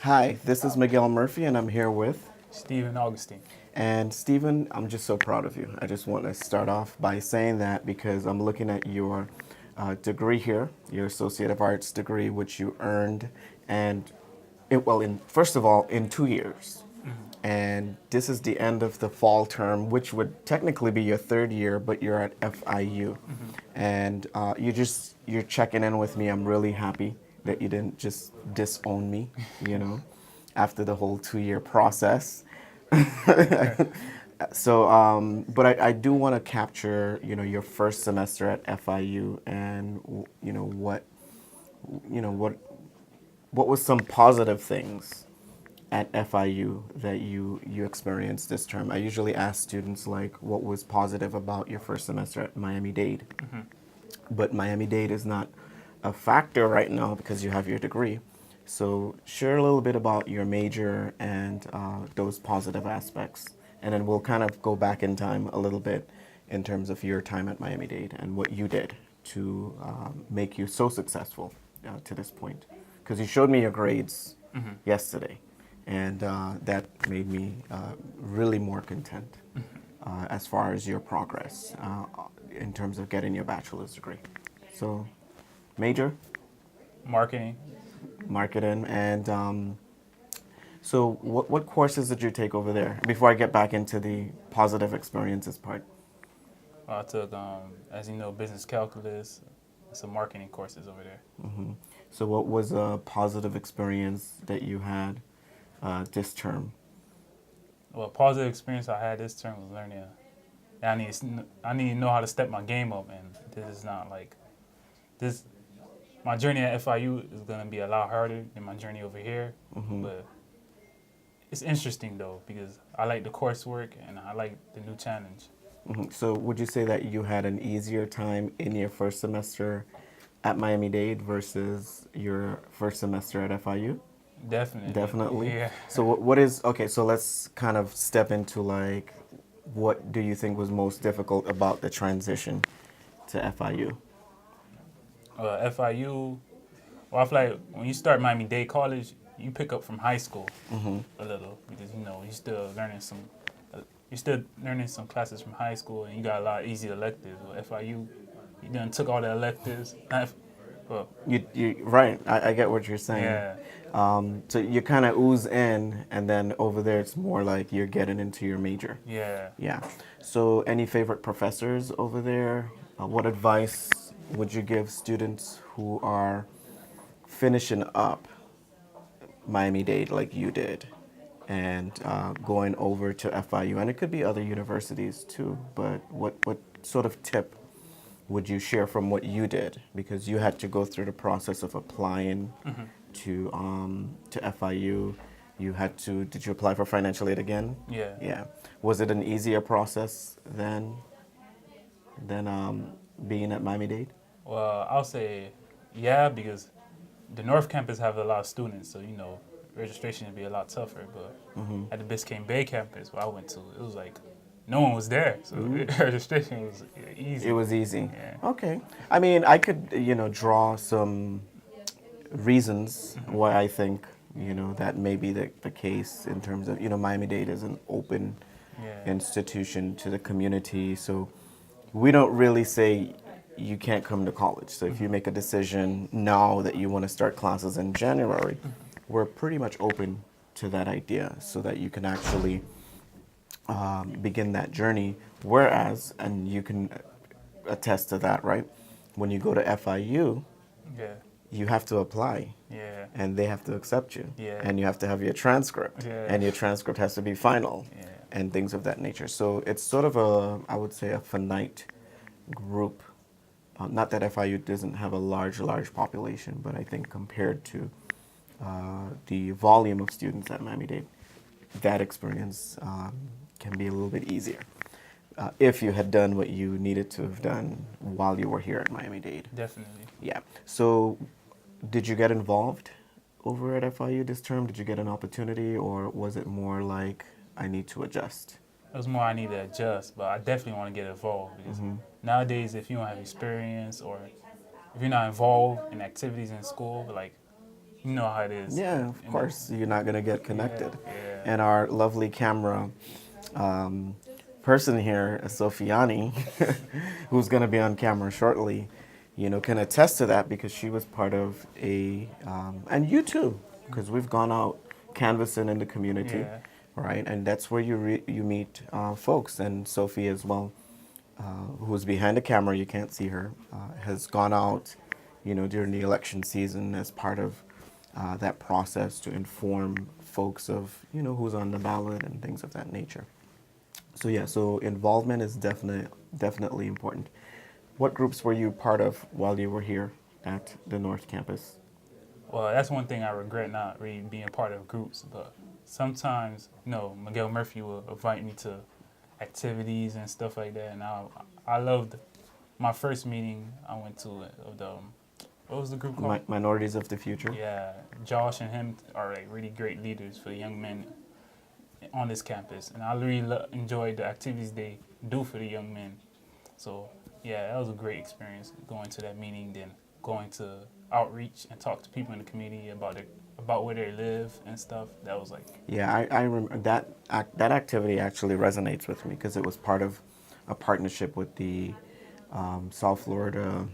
Hi, this is Miguel Murphy, and I'm here with. Stephen Augustin. And Stephen, I'm just so proud of you. I just want to start off by saying that because I'm looking at your degree here, your Associate of Arts degree, which you earned, and in first of all, in 2 years. And this is the end of the fall term, which would technically be your third year, but you're at FIU. And you're checking in with me. I'm really happy that you didn't just disown me, you know, after the whole 2 year process. But I do want to capture, your first semester at FIU and, you know, what was some positive things at FIU that you experienced this term? I usually ask students like, what was positive about your first semester at MiamiDade? But MiamiDade is not a factor right now because you have your degree. So share a little bit about your major and those positive aspects, and then we'll kind of go back in time a little bit in terms of your time at MiamiDade and what you did to make you so successful to this point. Because you showed me your grades yesterday, and that made me really more content as far as your progress in terms of getting your bachelor's degree. So, major, Marketing. marketing, and so what courses did you take over there? Before I get back into the positive experiences part. I took, as you know, business calculus, some marketing courses over there. So, what was a positive experience that you had this term? Well, positive experience I had this term was learning. I need to know how to step my game up, and this is not like this. My journey at FIU is gonna be a lot harder than my journey over here, but it's interesting though because I like the coursework and I like the new challenge. So, would you say that you had an easier time in your first semester at Miami-Dade versus your first semester at FIU? Definitely. Definitely. Yeah. So, what is okay? So, let's kind of step into like, what do you think was most difficult about the transition to FIU? FIU. Well, I feel like when you start Miami-Dade College, you pick up from high school a little because you're still learning some classes from high school, and you got a lot of easy electives. Well, FIU, you done took all the electives. Well, You right. I get what you're saying. yeah, So you kind of ooze in, and then over there it's more like you're getting into your major. yeah. Yeah. So, any favorite professors over there? What advice would you give students who are finishing up Miami-Dade like you did and going over to FIU? And it could be other universities too, but what sort of tip would you share from what you did? Because you had to go through the process of applying to FIU. You had to, did you apply for financial aid again? Yeah. Yeah. Was it an easier process than being at Miami-Dade? Well, I'll say yeah because the North Campus have a lot of students, so registration would be a lot tougher. But at the Biscayne Bay campus where I went to, it was like no one was there, so registration was easy. It was easy. Yeah. Okay. I mean, I could, draw some reasons why I think, that may be the case in terms of, Miami-Dade is an open Yeah. institution to the community. So we don't really say you can't come to college. So if you make a decision now that you want to start classes in January, we're pretty much open to that idea so that you can actually begin that journey. Whereas, and you can attest to that, right? When you go to FIU, Yeah. you have to apply Yeah. and they have to accept you. Yeah. And you have to have your transcript. Yeah. And your transcript has to be final Yeah. and things of that nature. So it's sort of I would say, a finite group. Not that FIU doesn't have a large population, but I think compared to the volume of students at Miami-Dade, that experience can be a little bit easier if you had done what you needed to have done while you were here at Miami-Dade. Definitely. Yeah. So, did you get involved over at FIU this term? Did you get an opportunity, or was it more like I need to adjust? It was more I need to adjust, but I definitely want to get involved because nowadays, if you don't have experience or if you're not involved in activities in school, like You know how it is. Yeah, of course, you're not going to get connected. Yeah. And our lovely camera um, person here, Sofiani, who's going to be on camera shortly, can attest to that because she was part of and you too, because we've gone out canvassing in the community, Yeah. right? And that's where you meet folks. And Sophie as well, who's behind the camera, you can't see her, has gone out, during the election season as part of that process to inform folks of, who's on the ballot and things of that nature. So yeah, so involvement is definitely important. What groups were you part of while you were here at the North Campus? Well, that's one thing I regret not really being part of groups, but sometimes, Miguel Murphy will invite me to activities and stuff like that, and I loved my first meeting I went to of the what was the group called? Minorities of the Future. Yeah, Josh and him are like really great leaders for the young men on this campus, and I really enjoyed the activities they do for the young men. So yeah, that was a great experience going to that meeting, then going to outreach and talk to people in the community about where they live and stuff. That was like Yeah, I remember that activity actually resonates with me because it was part of a partnership with the South Florida,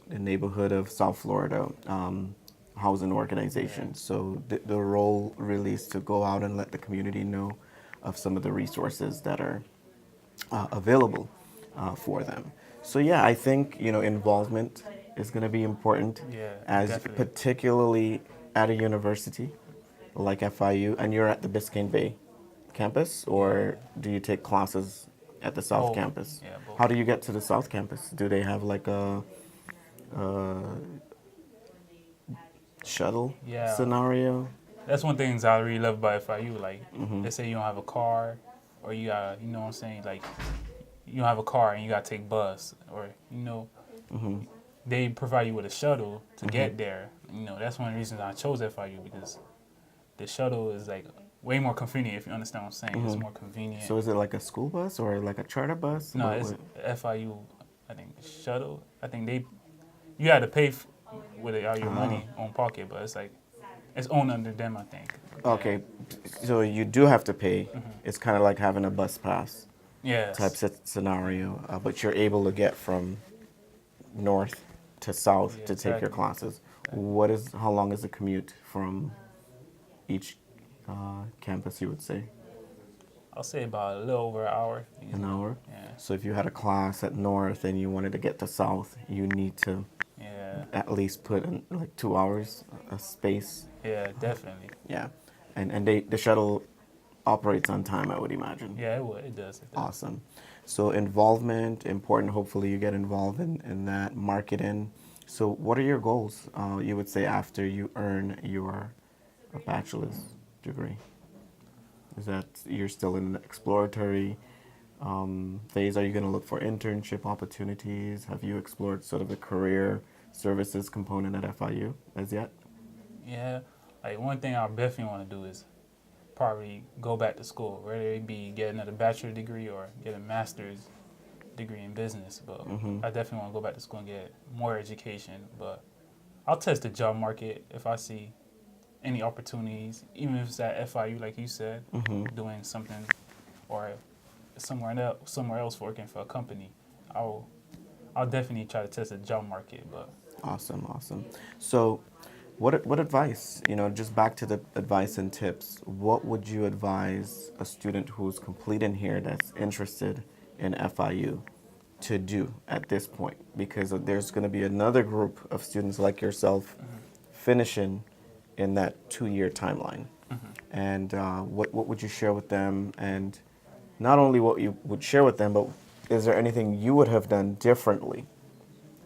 the neighborhood of South Florida housing organization. So the role really is to go out and let the community know of some of the resources that are available for them. So yeah, I think involvement is going to be important, yeah, as definitely. particularly at a university like FIU, and you're at the Biscayne Bay campus, or Yeah, do you take classes at the South both. campus? Yeah, both. How do you get to the South campus? Do they have like a shuttle Yeah, scenario? that's one thing I really love about FIU. Like, Mm-hmm. let's say you don't have a car, or you got, what I'm saying, like you don't have a car and you got to take bus, or Mm-hmm. they provide you with a shuttle to Mm-hmm. get there. That's one of the reasons I chose FIU because the shuttle is like way more convenient. If you understand what I'm saying, it's Mm-hmm. more convenient. So is it like a school bus or like a charter bus? No, it's FIU. I think shuttle. I think you had to pay with it, all your Ah, money on pocket, but it's like it's owned under them. I think. Yeah. okay. So you do have to pay. Hmm. It's kind of like having a bus pass type Yes. scenario, but you're able to get from north to south Yeah. to take your Exactly. classes. Exactly. How long is the commute from each campus, you would say? I'll say about a little over an hour. An Easily. hour? Yeah. So if you had a class at north and you wanted to get to south, you need to Yeah. at least put in like 2 hours a space. Yeah. Definitely. Yeah. And the shuttle operates on time, I would imagine. Yeah. It would. It does. It does. Awesome. So involvement, important. Hopefully you get involved in that marketing. So what are your goals, you would say, after you earn your bachelor's degree? Is that you're still in an exploratory phase? Are you going to look for internship opportunities? Have you explored sort of the career services component at FIU as yet? Yeah. Like one thing I definitely want to do is probably go back to school, whether it be get another bachelor degree or get a master's degree in business. But Mm-hmm. I definitely want to go back to school and get more education. But I'll test the job market if I see any opportunities, even if it's at FIU, like you said, Mm-hmm. doing something, or somewhere else working for a company. I'll I'll definitely try to test the job market. But Awesome, awesome. So, what advice, just back to the advice and tips, what would you advise a student who's completing here that's interested in FIU to do at this point? Because there's going to be another group of students like yourself finishing in that 2-year timeline. And what would you share with them? And not only what you would share with them, but is there anything you would have done differently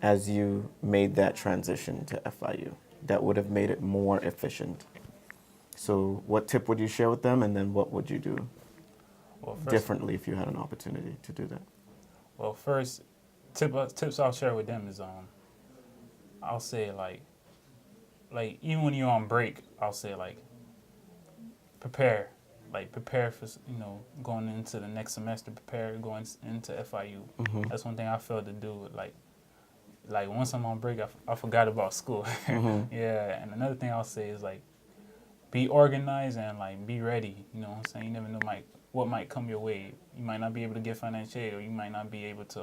as you made that transition to FIU that would have made it more efficient? So, what tip would you share with them, and then what would you do well, first, differently if you had an opportunity to do that? well, first tips I'll share with them is I'll say like even when you're on break, I'll say like prepare. Like prepare for going into the next semester. Prepare going into FIU. Mm-hmm. That's one thing I failed to do. Like like once I'm on break, I forgot about school. Mhm. Yeah, and another thing I'll say is like be organized and like be ready. You know what I'm saying? You never know what might come your way. You might not be able to get financial aid, or you might not be able to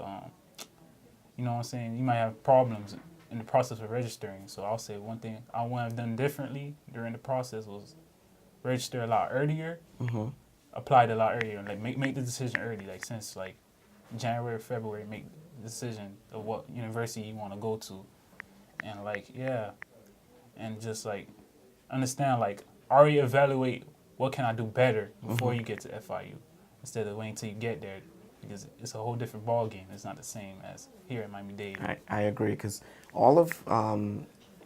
you know what I'm saying? You might have problems in the process of registering. So I'll say one thing I would have done differently during the process was register a lot earlier, Mhm. applied a lot earlier, and like make the decision early. Like since like January or February, make the decision of what university you want to go to, and like yeah, and just like understand like already evaluate what can I do better before Mhm. you get to FIU, instead of waiting till you get there, because it's a whole different ball game. It's not the same as here at MiamiDade. I agree because all of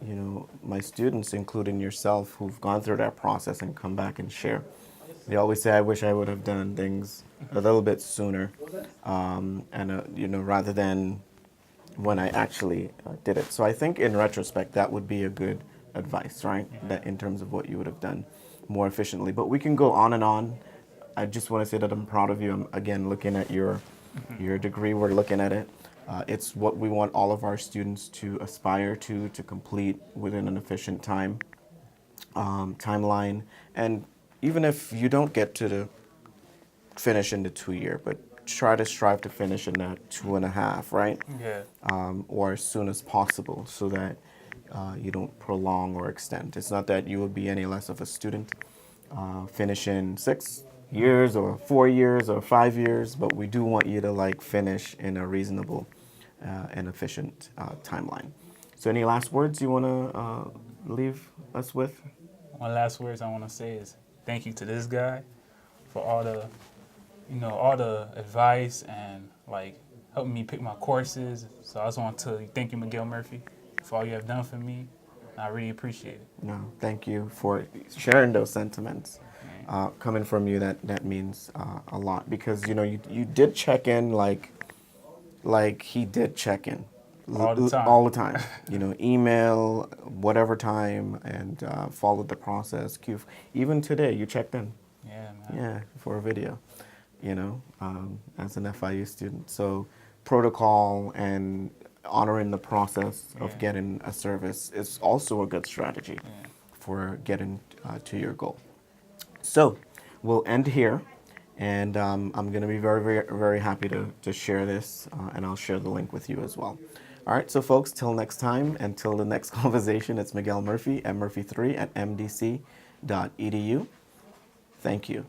you know, my students, including yourself, who've gone through that process and come back and share, they always say, "I wish I would have done things a little bit sooner," and you know, rather than when I actually did it. So I think in retrospect, that would be a good advice, right? Yeah. That in terms of what you would have done more efficiently. But we can go on and on. I just want to say that I'm proud of you. I'm again looking at your degree. We're looking at it. It's what we want all of our students to aspire to complete within an efficient timeline. And even if you don't get to the finish in the 2 year, but try to strive to finish in that 2.5, right? Yeah. Or as soon as possible, so that you don't prolong or extend. It's not that you will be any less of a student. Finish in 6 years or 4 years or 5 years, but we do want you to like finish in a reasonable and efficient timeline. So, any last words you want to leave us with? One last words I want to say is thank you to this guy for all the, all the advice and like helping me pick my courses. So I just want to thank you, Miguel Murphy, for all you have done for me. I really appreciate it. No, thank you for sharing those sentiments. Coming from you, that means a lot, because you know you did check in like he did check in All the time. all the time. You know, email whatever time, and followed the process. Even today, you checked in. Yeah, man. Yeah, for a video. You know, as an FIU student, so protocol and honoring the process of Yeah. getting a service is also a good strategy Yeah. for getting to your goal. So we'll end here, and I'm going to be very, very, very happy to share this, and I'll share the link with you as well. All right, so folks, till next time, and till the next conversation, it's Miguel Murphy, mmurphy3 at mdc.edu. Thank you.